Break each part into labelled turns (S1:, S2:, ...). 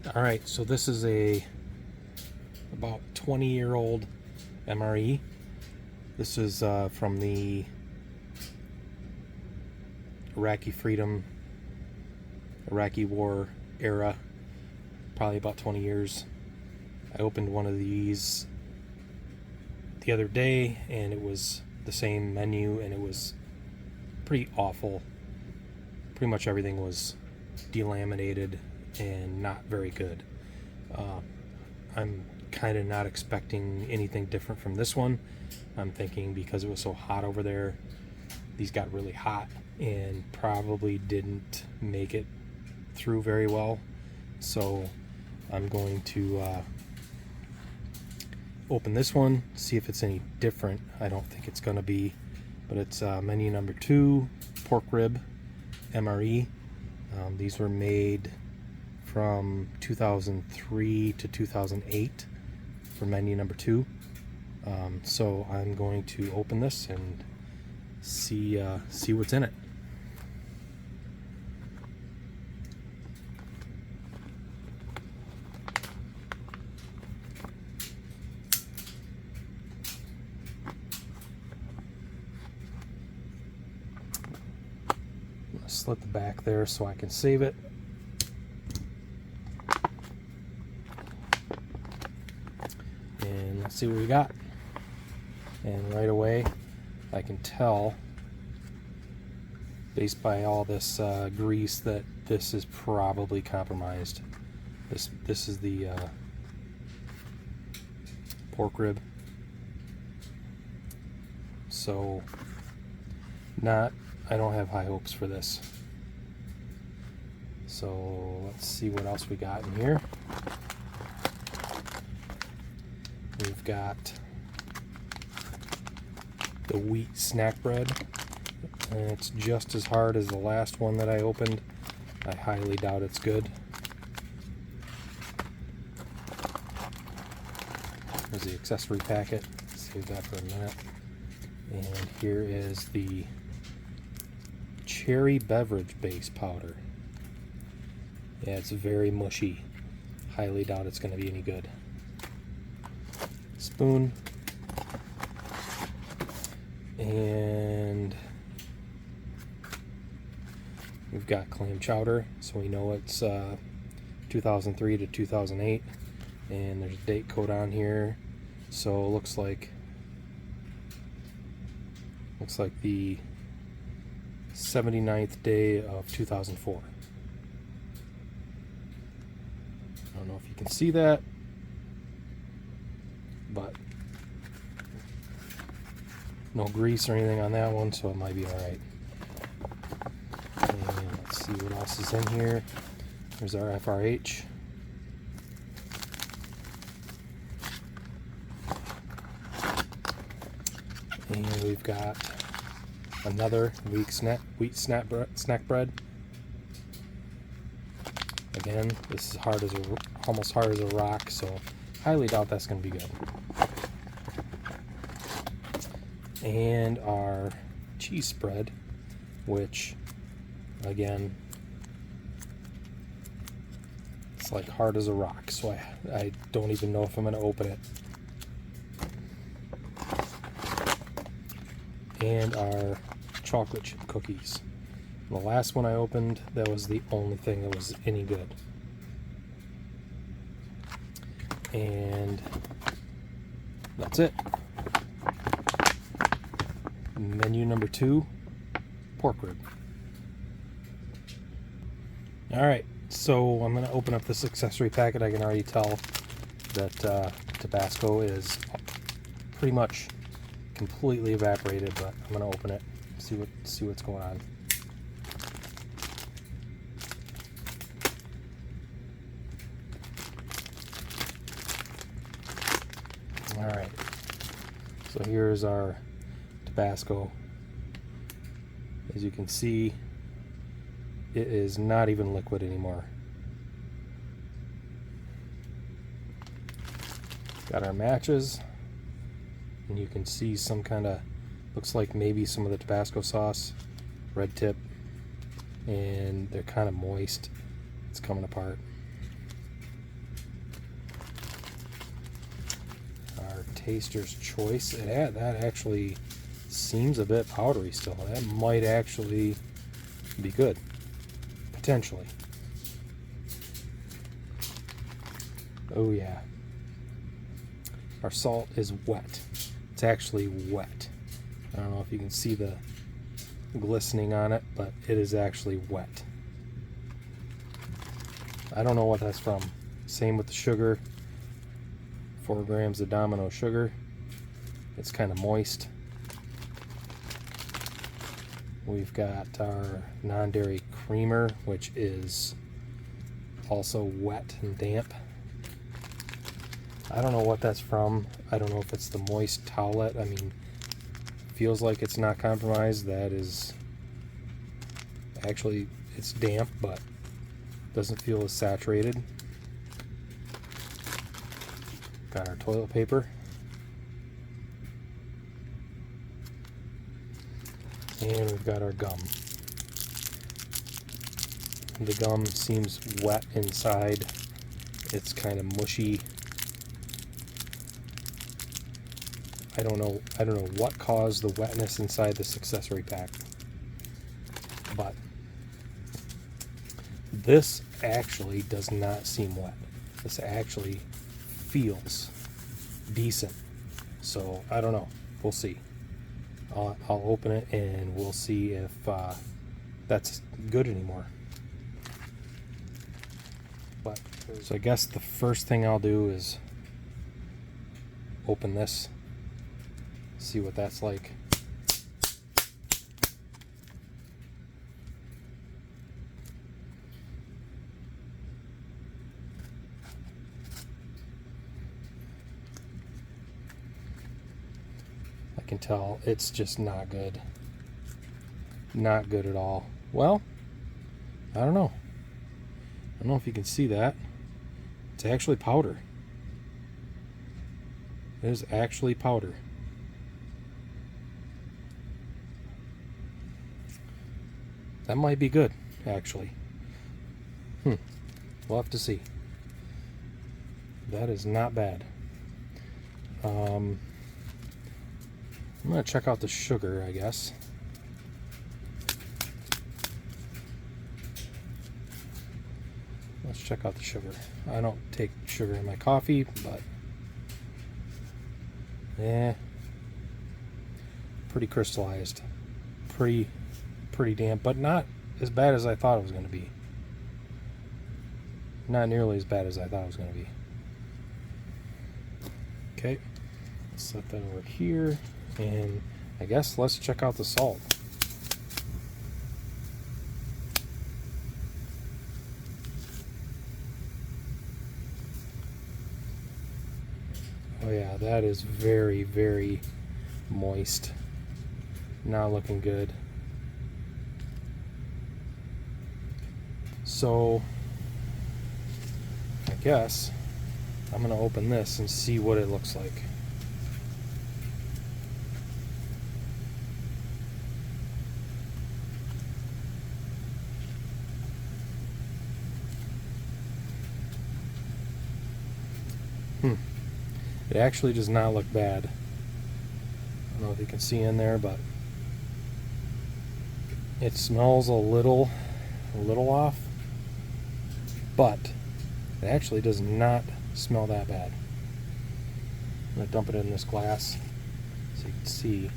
S1: All right, so this is a about 20-year-old MRE. This is from the Iraqi War era, probably about 20 years. I opened one of these the other day and it was the same menu and it was pretty awful. Pretty much everything was delaminated and not very good. I'm kind of not expecting anything different from this one. I'm thinking because it was so hot over there, these got really hot and probably didn't make it through very well. So I'm going to open this one, see if it's any different. I don't think it's going to be, but it's menu number 2, pork rib, MRE. These were made from 2003 to 2008 for menu number 2. So I'm going to open this and see what's in it. I'm gonna slit the back there so I can save it. And let's see what we got. And right away I can tell, based by all this grease, that this is probably compromised. This is the pork rib. So I don't have high hopes for this. So let's see what else we got in here. We've got the wheat snack bread, and it's just as hard as the last one that I opened. I highly doubt it's good. There's the accessory packet. Save that for a minute. And here is the cherry beverage base powder. Yeah, it's very mushy. Highly doubt it's going to be any good. Spoon. And we've got clam chowder, so we know it's 2003 to 2008, and there's a date code on here, so it looks like the 79th day of 2004. I don't know if you can see that, but no grease or anything on that one, so it might be alright. And let's see what else is in here. There's our FRH. And we've got another wheat snack bread. Again, this is almost hard as a rock, so highly doubt that's going to be good. And our cheese spread, which again, it's like hard as a rock, so I don't even know if I'm going to open it. And our chocolate chip cookies. The last one I opened, that was the only thing that was any good. And that's it. Menu number 2, pork rib. Alright, so I'm going to open up this accessory packet. I can already tell that Tabasco is pretty much completely evaporated, but I'm going to open it, see what's going on. Alright, so here's our Tabasco. As you can see, it is not even liquid anymore. Got our matches, and you can see some kind of, looks like maybe some of the Tabasco sauce, red tip, and they're kind of moist. It's coming apart. Taster's Choice. That actually seems a bit powdery still. That might actually be good. Potentially. Oh yeah. Our salt is wet. It's actually wet. I don't know if you can see the glistening on it, but it is actually wet. I don't know what that's from. Same with the sugar. 4 grams of Domino sugar. It's kind of moist. We've got our non-dairy creamer, which is also wet and damp. I don't know what that's from. I don't know if it's the moist towelette. I mean, feels like it's not compromised. That is actually, it's damp, but doesn't feel as saturated. Got our toilet paper. And we've got our gum. The gum seems wet inside. It's kind of mushy. I don't know what caused the wetness inside this accessory pack. But this actually does not seem wet. This actually feels decent. So I don't know. We'll see. I'll open it and we'll see if that's good anymore. But so I guess the first thing I'll do is open this, see what that's like. I can tell it's just not good. Not good at all. Well, I don't know. I don't know if you can see that. It's actually powder. It is actually powder. That might be good, actually. We'll have to see. That is not bad. I'm going to check out the sugar, I guess. Let's check out the sugar. I don't take sugar in my coffee, but pretty crystallized. Pretty damp, but not as bad as I thought it was going to be. Not nearly as bad as I thought it was going to be. Okay, let's set that over here, and I guess let's check out the salt. Oh yeah, that is very, very moist. Not looking good. So I guess I'm going to open this and see what it looks like. It actually does not look bad. I don't know if you can see in there, but it smells a little off, but it actually does not smell that bad. I'm going to dump it in this glass so you can see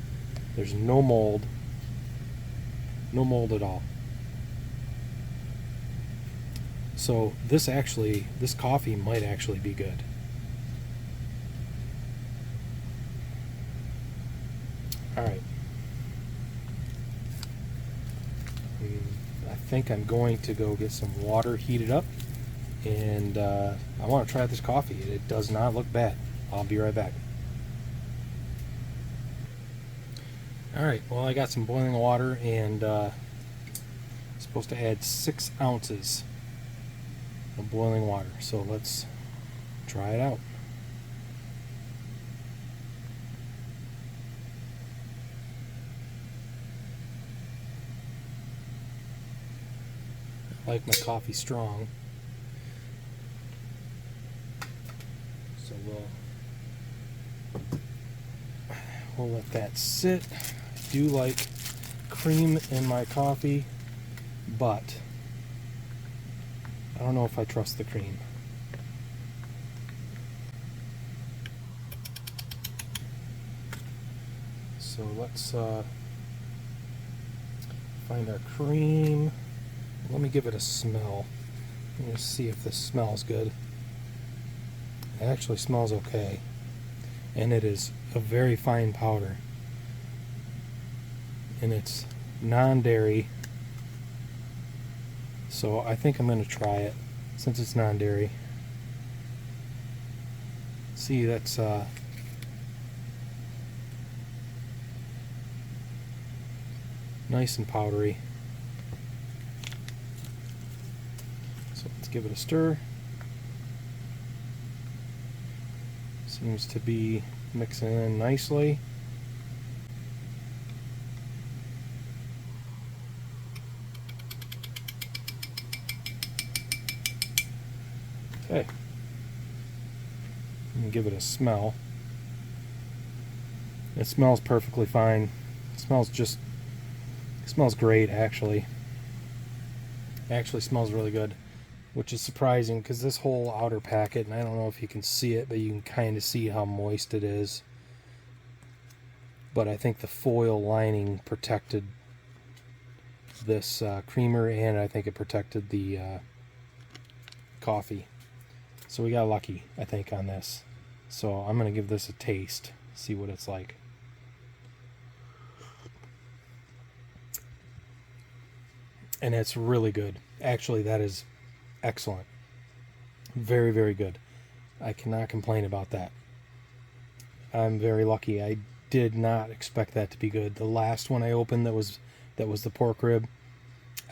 S1: there's no mold at all. So this coffee might actually be good. Alright. I think I'm going to go get some water heated up, and I want to try this coffee. It does not look bad. I'll be right back. Alright, well, I got some boiling water, and I'm supposed to add 6 ounces of boiling water. So let's try it out. I like my coffee strong, so we'll we'll let that sit. I do like cream in my coffee, but I don't know if I trust the cream. So let's find our cream. Let me give it a smell. Let me see if this smells good. It actually smells okay. And it is a very fine powder. And it's non-dairy. So I think I'm going to try it since it's non-dairy. See, that's nice and powdery. So let's give it a stir. Seems to be mixing in nicely. Okay. And give it a smell. It smells perfectly fine. It smells great actually. It actually smells really good, which is surprising because this whole outer packet, and I don't know if you can see it, but you can kind of see how moist it is. But I think the foil lining protected this creamer, and I think it protected the coffee. So we got lucky, I think, on this. So I'm going to give this a taste, see what it's like. And it's really good. Actually, that is excellent. Very, very good. I cannot complain about that. I'm very lucky. I did not expect that to be good. The last one I opened that was the pork rib,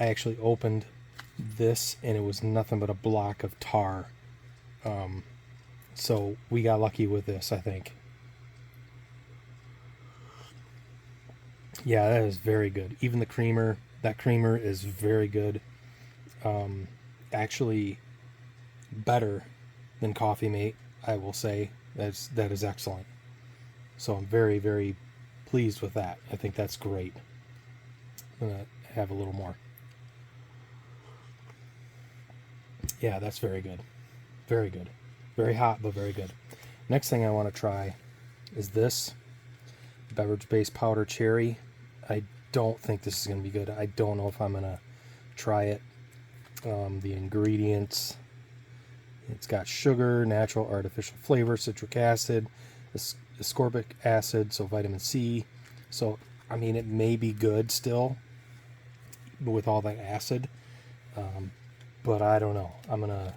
S1: I actually opened this and it was nothing but a block of tar. So we got lucky with this, I think. Yeah, that is very good. Even the creamer, that creamer is very good. Actually better than Coffee Mate, I will say. That is excellent. So I'm very, very pleased with that. I think that's great. I'm gonna have a little more. Yeah, that's very good. Very good. Very hot, but very good. Next thing I want to try is this beverage-based powder cherry. I don't think this is going to be good. I don't know if I'm going to try it. The ingredients, it's got sugar, natural artificial flavor, citric acid, ascorbic acid, so vitamin C. So, I mean, it may be good still with all that acid, but I don't know. I'm gonna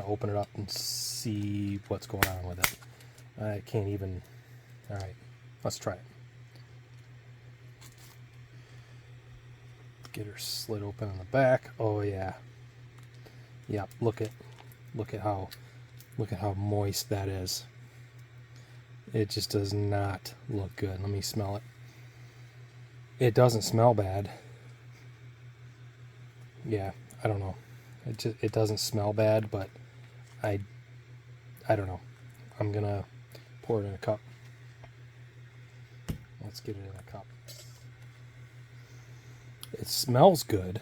S1: open it up and see what's going on with it. I can't even. All right, let's try it. Get her slit open in the back. Oh yeah. Yep. Look at how moist that is. It just does not look good. Let me smell it. It doesn't smell bad. Yeah, I don't know. It doesn't smell bad, but I don't know. I'm gonna pour it in a cup. Let's get it in a cup. It smells good.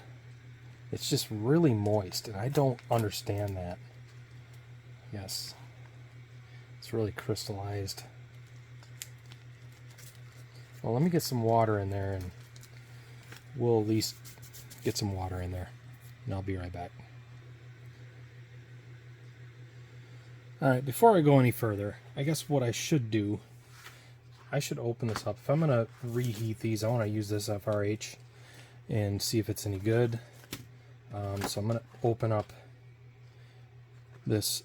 S1: It's just really moist, and I don't understand that. Yes, it's really crystallized. Well, let me get some water in there, and we'll at least get some water in there, and I'll be right back. Alright, before I go any further, I guess what I should do, I should open this up. If I'm going to reheat these, I want to use this FRH and see if it's any good. So I'm going to open up this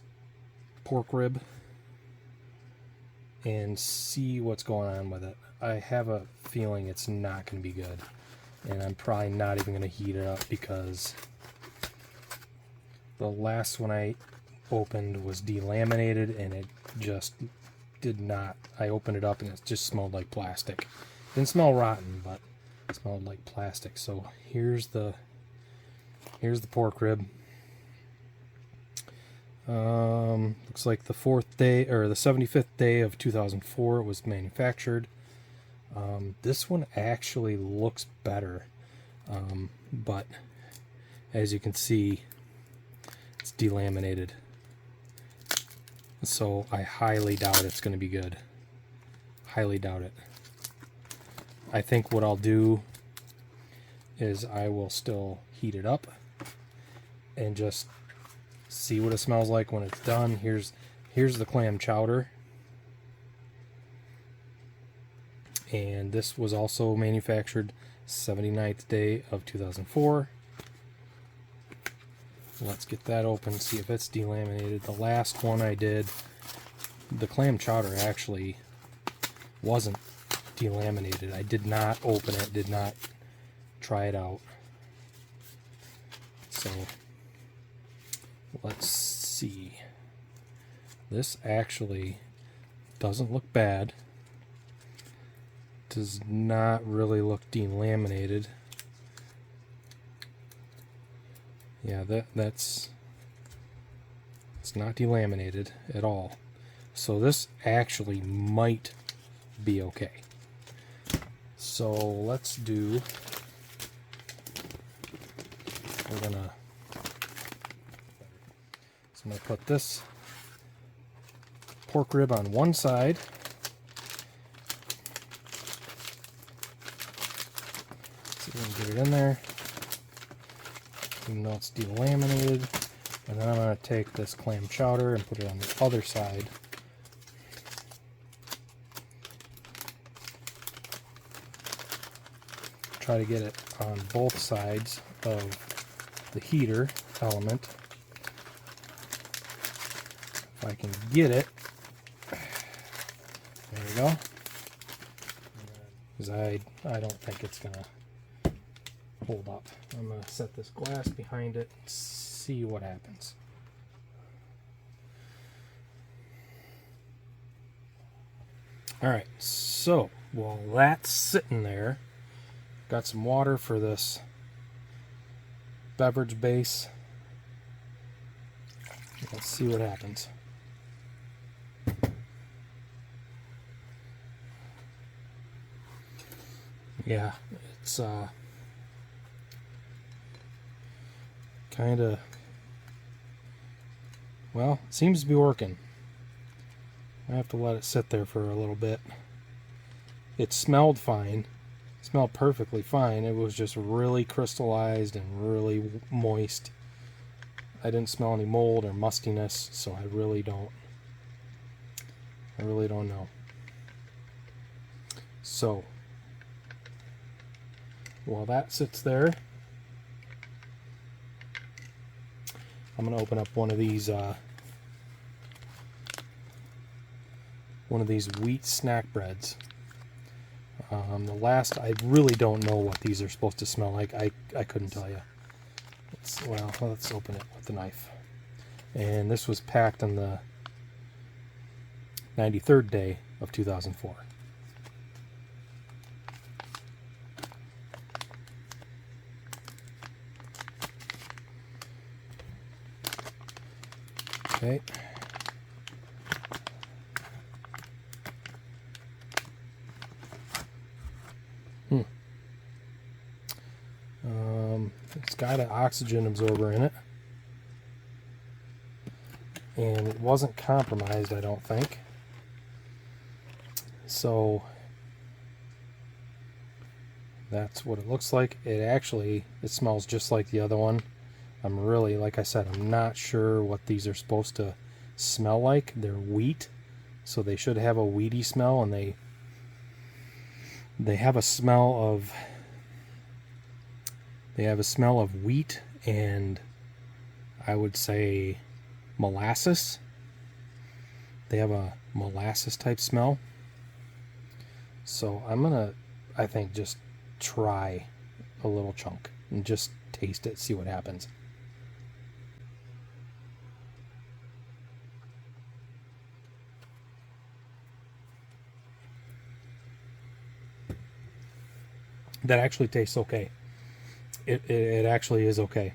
S1: pork rib and see what's going on with it. I have a feeling it's not going to be good, and I'm probably not even going to heat it up because the last one I opened was delaminated and it just did not. I opened it up and it just smelled like plastic. Didn't smell rotten, but it smelled like plastic. So here's the pork rib. Looks like the 4th day or the 75th day of 2004 it was manufactured. This one actually looks better, but as you can see, it's delaminated. So I highly doubt it's going to be good. Highly doubt it. I think what I'll do is I will still heat it up and just see what it smells like when it's done. Here's the clam chowder. And this was also manufactured 79th day of 2004. Let's get that open, see if it's delaminated. The last one I did, the clam chowder actually wasn't delaminated. I did not open it, did not try it out. So let's see. This actually doesn't look bad. Does not really look delaminated. Yeah, it's not delaminated at all. So this actually might be okay. So let's do, so I'm gonna put this pork rib on one side. See if we can get it in there, even though it's delaminated. And then I'm going to take this clam chowder and put it on the other side. Try to get it on both sides of the heater element. If I can get it. There we go. Because I don't think it's going to hold up. I'm going to set this glass behind it and see what happens. Alright, so while that's sitting there, got some water for this beverage base. Let's see what happens. Yeah, it's kind of, well, it seems to be working. I have to let it sit there for a little bit. It smelled fine. It smelled perfectly fine. It was just really crystallized and really moist. I didn't smell any mold or mustiness, so I really don't know. So while that sits there, I'm going to open up one of these wheat snack breads. The last, I really don't know what these are supposed to smell like. I couldn't tell you. Well, let's open it with the knife. And this was packed on the 93rd day of 2004. Okay. It's got an oxygen absorber in it. And it wasn't compromised, I don't think. So that's what it looks like. It smells just like the other one. I'm really, like I said, I'm not sure what these are supposed to smell like. They're wheat, so they should have a wheaty smell, and they have a smell of wheat and I would say molasses. They have a molasses type smell. So I'm gonna, I think, just try a little chunk and just taste it, see what happens. That actually tastes okay. It actually is okay.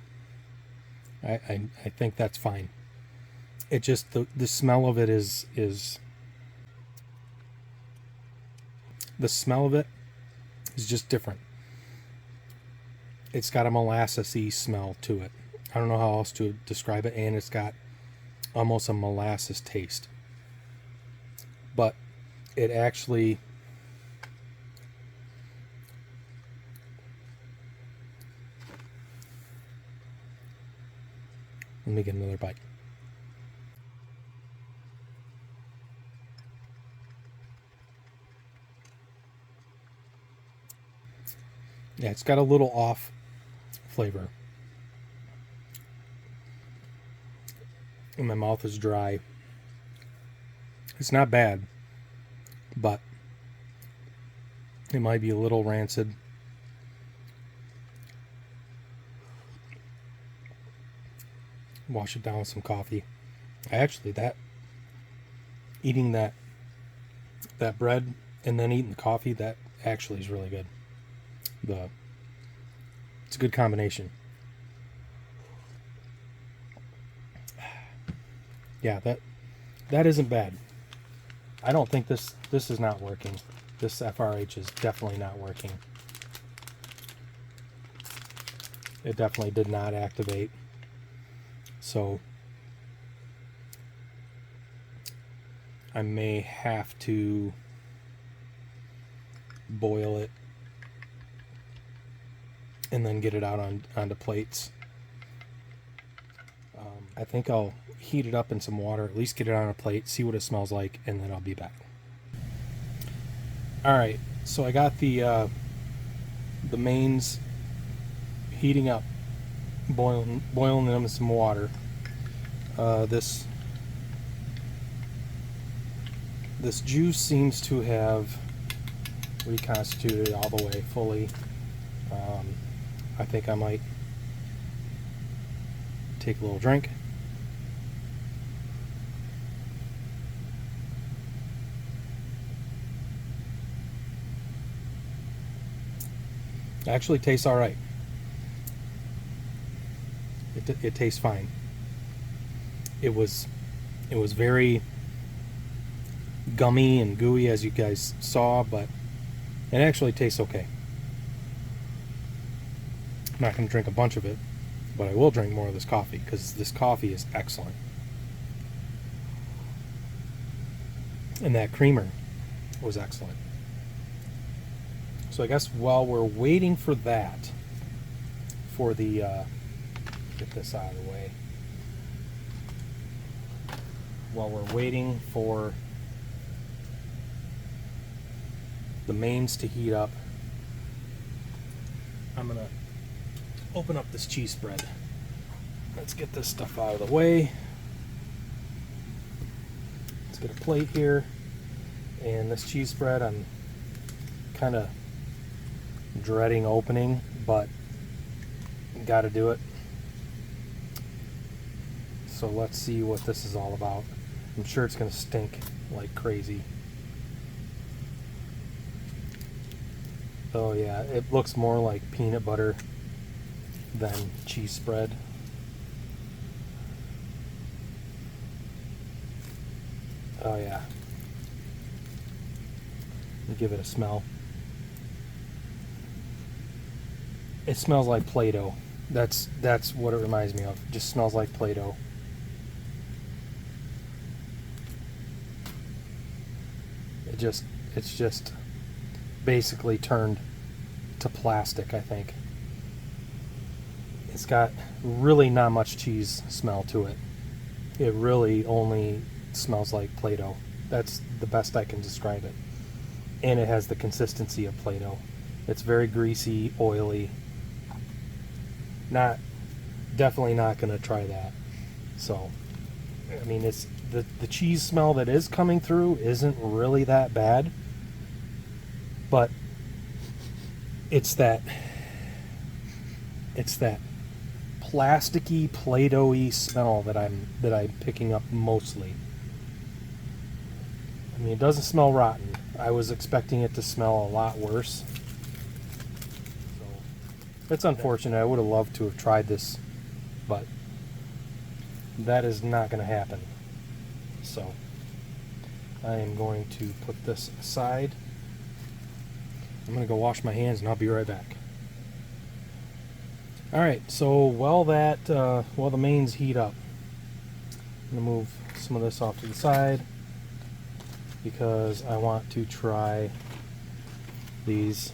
S1: I think that's fine. It just, the smell of it is the smell of it is just different. It's got a molasses-y smell to it. I don't know how else to describe it, and it's got almost a molasses taste. But it actually... Let me get another bite. Yeah, it's got a little off flavor. And my mouth is dry. It's not bad, but it might be a little rancid. Wash it down with some coffee. Actually, eating that bread and then eating the coffee, that actually is really good. It's a good combination. Yeah, that isn't bad. I don't think this is not working. This FRH is definitely not working. It definitely did not activate. So I may have to boil it and then get it out onto plates. I think I'll heat it up in some water, at least get it on a plate, see what it smells like, and then I'll be back. Alright, so I got the mains heating up, boiling them in some water. This juice seems to have reconstituted all the way fully. I think I might take a little drink. It actually tastes all right. It tastes fine. It was very gummy and gooey, as you guys saw, but it actually tastes okay. I'm not going to drink a bunch of it, but I will drink more of this coffee because this coffee is excellent. And that creamer was excellent. So I guess while we're waiting for that, for the get this out of the way. While we're waiting for the mains to heat up, I'm gonna open up this cheese spread. Let's get this stuff out of the way. Let's get a plate here. And this cheese spread, I'm kind of dreading opening, but gotta do it. So let's see what this is all about. I'm sure it's gonna stink like crazy. Oh yeah, it looks more like peanut butter than cheese spread. Oh yeah. Let me give it a smell. It smells like Play-Doh. That's what it reminds me of. It just smells like Play-Doh. It's just basically turned to plastic, I think. It's got really not much cheese smell to it. It really only smells like Play-Doh. That's the best I can describe it. And it has the consistency of Play-Doh. It's very greasy, oily. Definitely not going to try that. So, I mean, it's the cheese smell that is coming through isn't really that bad. But it's that plasticky, Play-Doh-y smell that I'm picking up mostly. I mean, it doesn't smell rotten. I was expecting it to smell a lot worse. So it's unfortunate. I would have loved to have tried this, but that is not going to happen. So I am going to put this aside I'm gonna go wash my hands and I'll be right back. Alright, so while the mains heat up, I'm gonna move some of this off to the side because I want to try these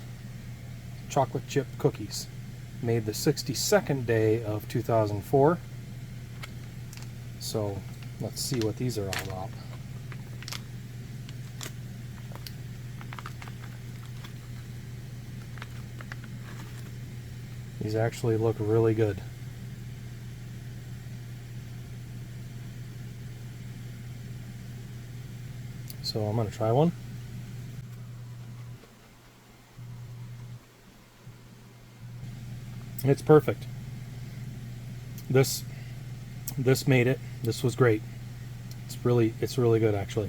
S1: chocolate chip cookies made the 62nd day of 2004. So let's see what these are all about. These actually look really good. So I'm going to try one. It's perfect. This made it. This was great. It's really good actually.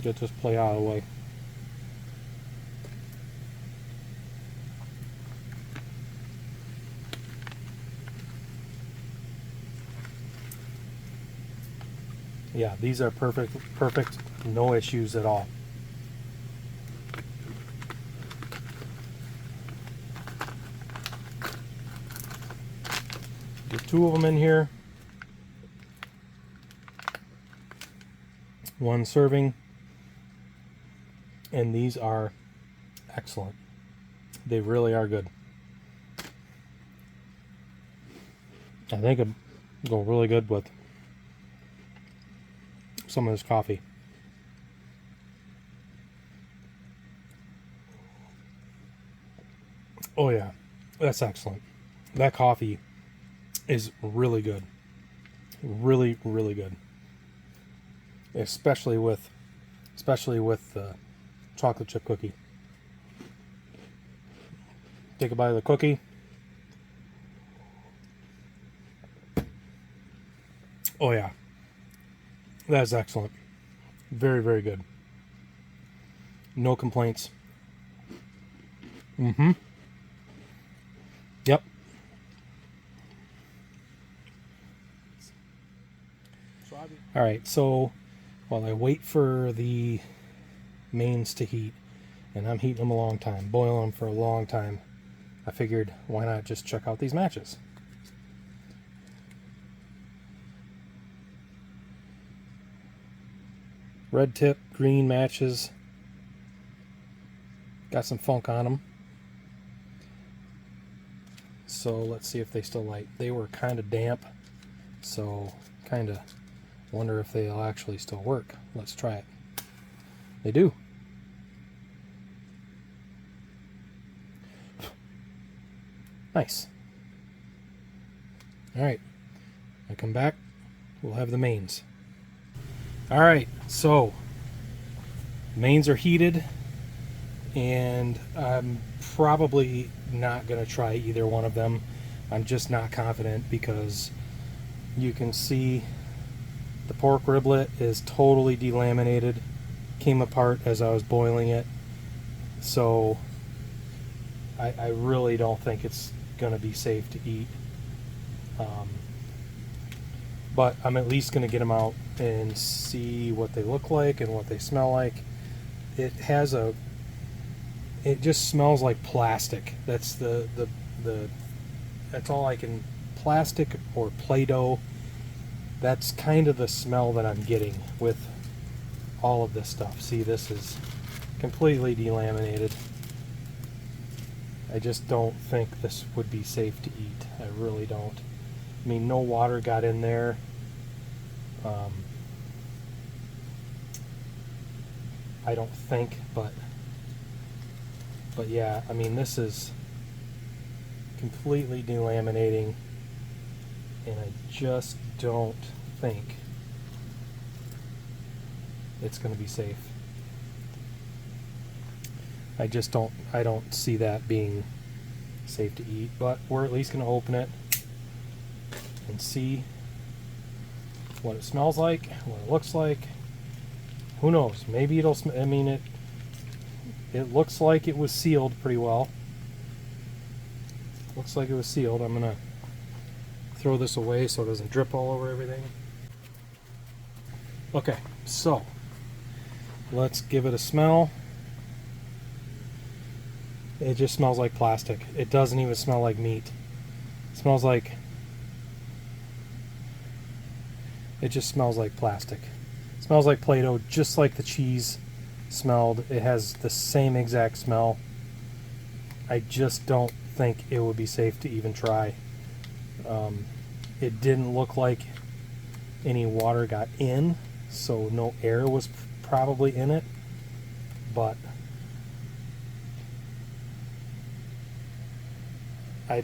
S1: Get this play out of the way. Yeah, these are perfect, no issues at all. Get 2 of them in here. 1 serving. And these are excellent. They really are good. I think it'll go really good with some of this coffee. Oh yeah, that's excellent. That coffee is really good. Really good. Especially with the chocolate chip cookie. Take a bite of the cookie. Oh yeah. That's excellent. Very good. No complaints. Yep. Alright, so while I wait for the mains to heat, and I'm heating them a long time, boiling them for a long time, I figured why not just check out these matches. Red tip, green matches. Got some funk on them. So let's see if they still light. They were kind of damp, so kind of wonder if they'll actually still work. Let's try it. They do. Nice. Alright. I come back, we'll have the mains. Alright, so mains are heated, and I'm probably not going to try either one of them. I'm just not confident because you can see the pork riblet is totally delaminated, came apart as I was boiling it, so I really don't think it's going to be safe to eat. But I'm at least going to get them out and see what they look like and what they smell like. It just smells like plastic. That's that's all I can, plastic or Play-Doh. That's kind of the smell that I'm getting with all of this stuff. See, this is completely delaminated. I just don't think this would be safe to eat. I really don't. I mean, no water got in there. I don't think, but yeah, I mean, this is completely delaminating, and I just don't think it's going to be safe. I don't see that being safe to eat, but we're at least going to open it and see what it smells like, what it looks like. Who knows? Maybe it'll I mean, it looks like it was sealed pretty well. Looks like it was sealed. I'm gonna throw this away so it doesn't drip all over everything. Okay, so Let's give it a smell. It just smells like plastic. It doesn't even smell like meat. It smells like... It just smells like plastic. It smells like Play-Doh, just like the cheese smelled. It has the same exact smell. I just don't think it would be safe to even try. It didn't look like any water got in, so no air was probably in it, but I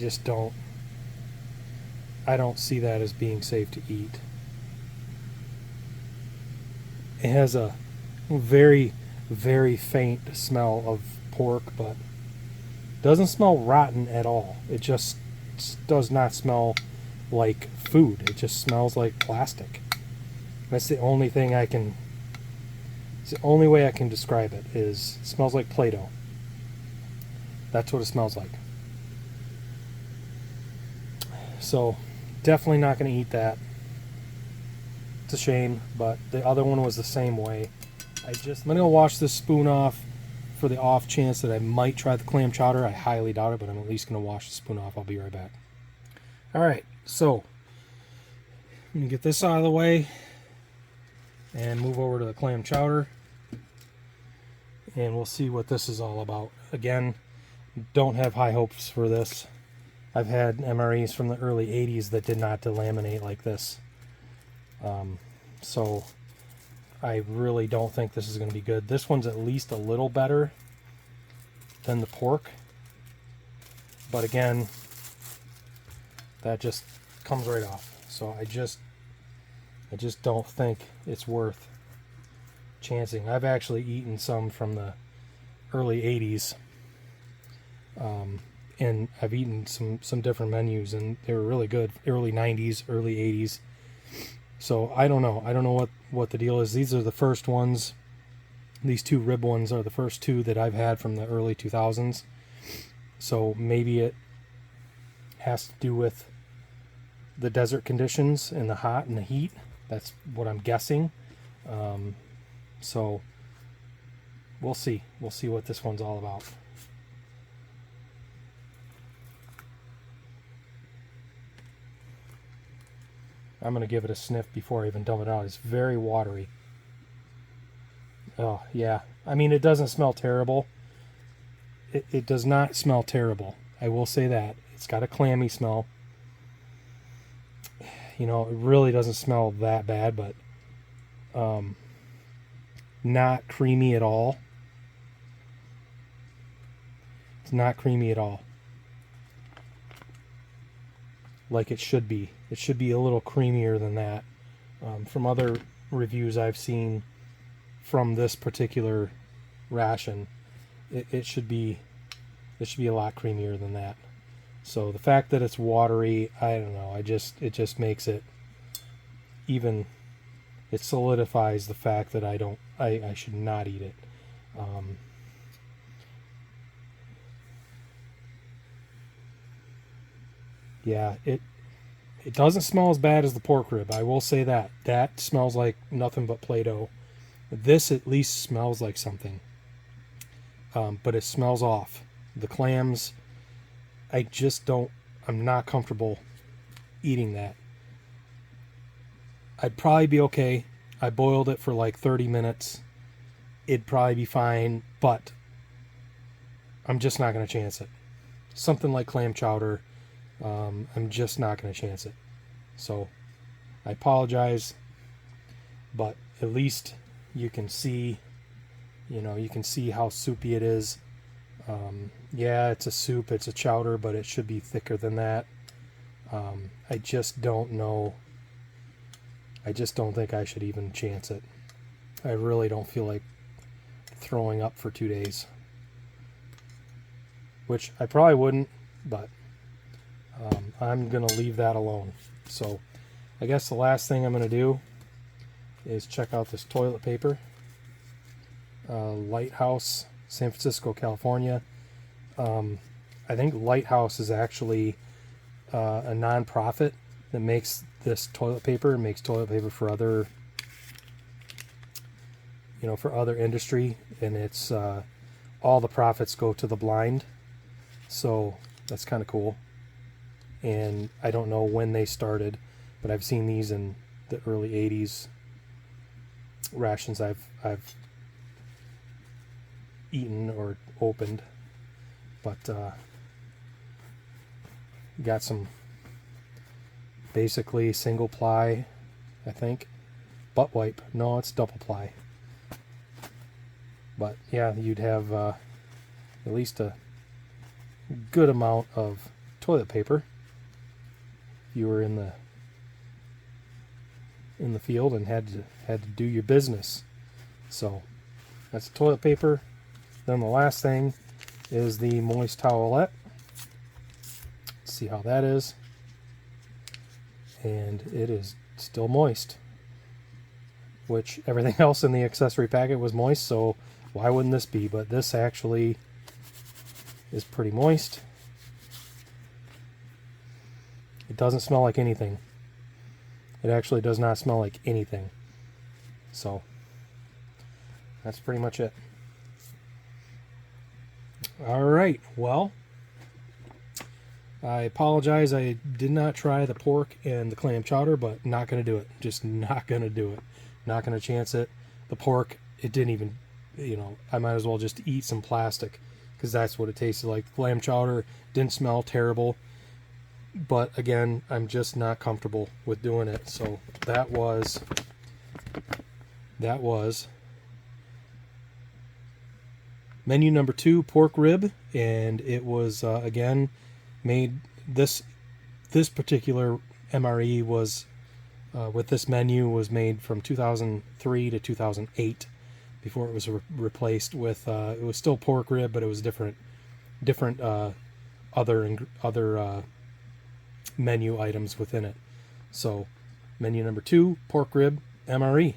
S1: don't see that as being safe to eat. It has a very, very faint smell of pork, but doesn't smell rotten at all. It just does not smell like food. It just smells like plastic. That's the only thing I can... It's the only way I can describe it, is it smells like Play-Doh. That's what it smells like. So, definitely not going to eat that. It's a shame, but the other one was the same way. I'm going to wash this spoon off for the off chance that I might try the clam chowder. I highly doubt it, but I'm at least going to wash the spoon off. I'll be right back. Alright, so I'm going to get this out of the way and move over to the clam chowder, and we'll see what this is all about. Again, don't have high hopes for this. I've had MREs from the early 80s that did not delaminate like this. So I really don't think this is going to be good. This one's at least a little better than the pork, but again, that just comes right off. So I just don't think it's worth chancing. I've actually eaten some from the early 80s, and I've eaten some different menus, and they were really good. Early 90s, early 80s. So I don't know. I don't know what the deal is. These are the first ones. These two rib ones are the first two that I've had from the early 2000s. So maybe it has to do with the desert conditions and the hot and the heat. That's what I'm guessing. So we'll see. We'll see what this one's all about. I'm going to give it a sniff before I even dump it out. It's very watery. Oh, yeah. I mean, it doesn't smell terrible. It does not smell terrible. I will say that. It's got a clammy smell. You know, it really doesn't smell that bad, but not creamy at all. It's not creamy at all. Like it should be. It should be a little creamier than that. From other reviews I've seen from this particular ration, it should be a lot creamier than that. So the fact that it's watery, I don't know. It just makes it even. It solidifies the fact that I should not eat it. Yeah, it doesn't smell as bad as the pork rib. I will say that. That smells like nothing but Play-Doh. This at least smells like something. But it smells off. The clams, I'm not comfortable eating that. I'd probably be okay. I boiled it for like 30 minutes. It'd probably be fine, but I'm just not going to chance it. Something like clam chowder, I'm just not going to chance it. So I apologize, but at least you can see, you can see how soupy it is. Yeah, it's a soup, it's a chowder, but it should be thicker than that. I just don't know. I just don't think I should even chance it. I really don't feel like throwing up for 2 days. Which I probably wouldn't, but I'm going to leave that alone. So I guess the last thing I'm going to do is check out this toilet paper. Lighthouse, San Francisco, California. I think Lighthouse is actually a non-profit that makes this toilet paper. It makes toilet paper for other you know, for other industry, and it's all the profits go to the blind. So that's kind of cool. And I don't know when they started, but I've seen these in the early 80s rations I've eaten or opened. But got some basically single ply, I think. Butt wipe. No, it's double ply. But yeah, you'd have at least a good amount of toilet paper if you were in the field and had to do your business. So that's toilet paper. Then the last thing is the moist towelette. Let's see how that is. And it is still moist, which everything else in the accessory packet was moist, so why wouldn't this be? But this actually is pretty moist. It doesn't smell like anything. It actually does not smell like anything. So that's pretty much it. Alright, well, I apologize, I did not try the pork and the clam chowder, but not going to do it. Just not going to do it. Not going to chance it. The pork, it didn't even, you know, I might as well just eat some plastic, because that's what it tasted like. Clam chowder didn't smell terrible, but again, I'm just not comfortable with doing it. So that was menu number 2, pork rib, and it was again made. This particular MRE was with this menu was made from 2003 to 2008 before it was replaced with it was still pork rib, but it was different other menu items within it. So menu number 2, pork rib, MRE.